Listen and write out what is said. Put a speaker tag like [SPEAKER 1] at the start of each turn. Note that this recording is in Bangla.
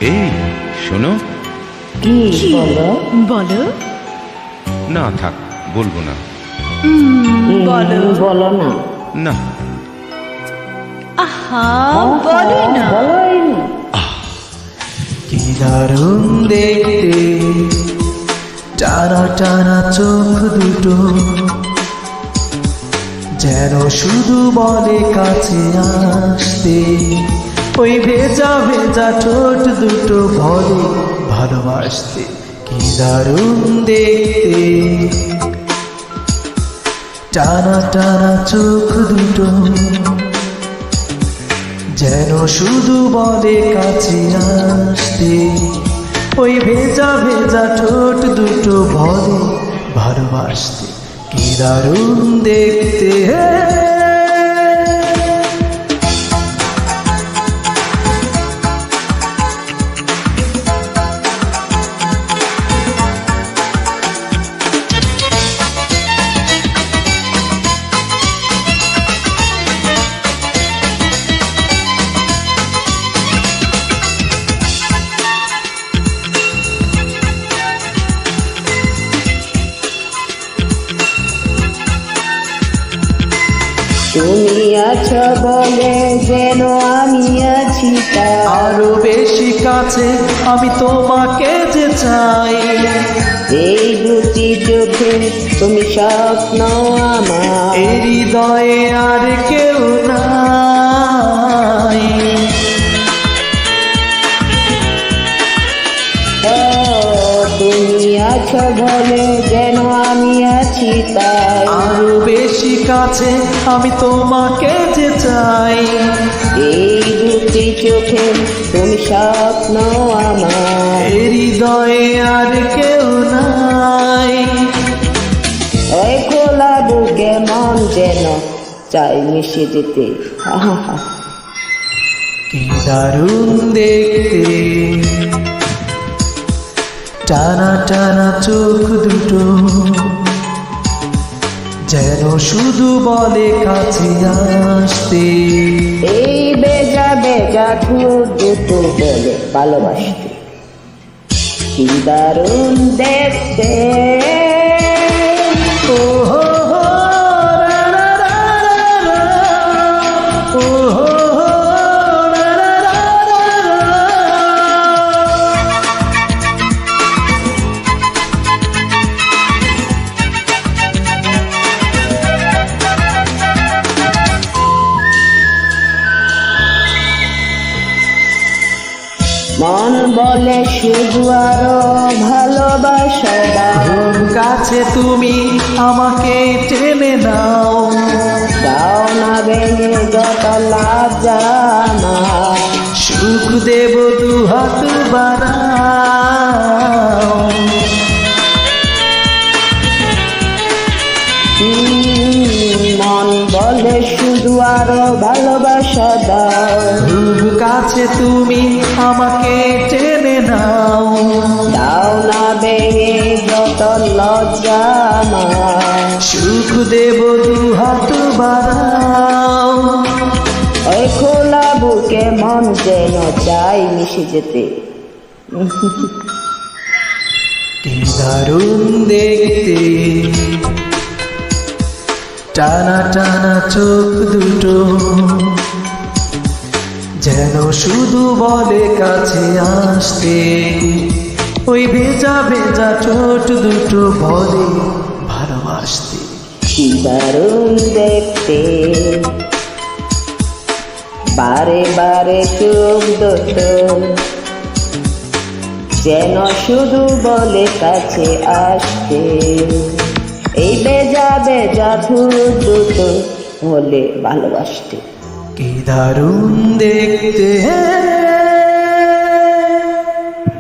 [SPEAKER 1] এই শোনো।
[SPEAKER 2] কি বলো?
[SPEAKER 3] বলো।
[SPEAKER 1] না থাক, বলবো না।
[SPEAKER 3] বলো।
[SPEAKER 2] বলো না।
[SPEAKER 1] না।
[SPEAKER 3] আহা, বলো না।
[SPEAKER 2] বলোই না।
[SPEAKER 4] কি দারুণ দেখতে টানা টানা চোখ দুটো, যেন শুধু বলে কাছে আসতে। ওই ভেজা ভেজা ঠোঁট দুটো বলে ভালোবাসতে। কি দারুণ দেখতে টানা টানা চোখ দুটো, যেন শুধু বলে কাছে আসতে। ওই ভেজা ভেজা ঠোঁট দুটো বলে ভালোবাসতে। কি দারুণ দেখতে।
[SPEAKER 2] তুমি আছো বলে যেন আমি আছি তাই।
[SPEAKER 4] আরো বেশি কাছে আমি তোমাকে যে চাই।
[SPEAKER 2] এই দুটি চোখে তুমি স্বপ্ন আমার।
[SPEAKER 4] এই হৃদয়ে আর কেউ নাই।
[SPEAKER 2] তুমি আছো বলে যেন আমি আছি তাই।
[SPEAKER 4] আরো বেশি কাছে আমি তোমাকে যে চাই।
[SPEAKER 2] এই দুটি চোখে তুমি স্বপ্ন আমার।
[SPEAKER 4] এই হৃদয়ে আর কেউ নাই।
[SPEAKER 2] ওই খোলা বুকে মন যেন চাই মিশে যেতে।
[SPEAKER 4] কি দারুণ দেখতে টানা টানা চোখ দুটো, যেন শুধু বলে কাছে আসতে।
[SPEAKER 2] এই বেজা বেজা ঠোঁট দুটো বলে ভালোবাসতে। কি দারুণ দেখতে।
[SPEAKER 4] ও হো হো, রা রা রা রা রা, ও হো হো, রা রা রা রা রা।
[SPEAKER 2] মন বলে শুধু আরো ভালোবাসা দাও।
[SPEAKER 4] খুব কাছে তুমি আমাকে টেনে নাও।
[SPEAKER 2] দাও না ভেঙে যত লজ্জা আমার।
[SPEAKER 4] সুখ দেব দু হাত বাড়াও।
[SPEAKER 2] মন বলে শুধু আরো ভালোবাসা দাও।
[SPEAKER 4] খুব কাছে তুমি আমাকে টেনে নাও।
[SPEAKER 2] দাও না ভেঙে যত লজ্জা আমার।
[SPEAKER 4] সুখ দেব দু হাত বাড়াও।
[SPEAKER 2] ওই খোলা বুকে মন যেন চাই মিশে যেতে।
[SPEAKER 4] কি দারুণ দেখতে টানা টানা চোখ দুটো, যেন শুধু বলে কাছে আসতে। ওই ভেজা ভেজা ঠোঁট দুটো বলে ভালোবাসতে।
[SPEAKER 2] কি দারুণ দেখতে। বারে বারে চোখ দুটো যেন শুধু বলে কাছে আসতে। এই বেজা বেজা ঠোঁট দুটো বলে ভালোবাসতে।
[SPEAKER 4] কি দারুণ দেখতে।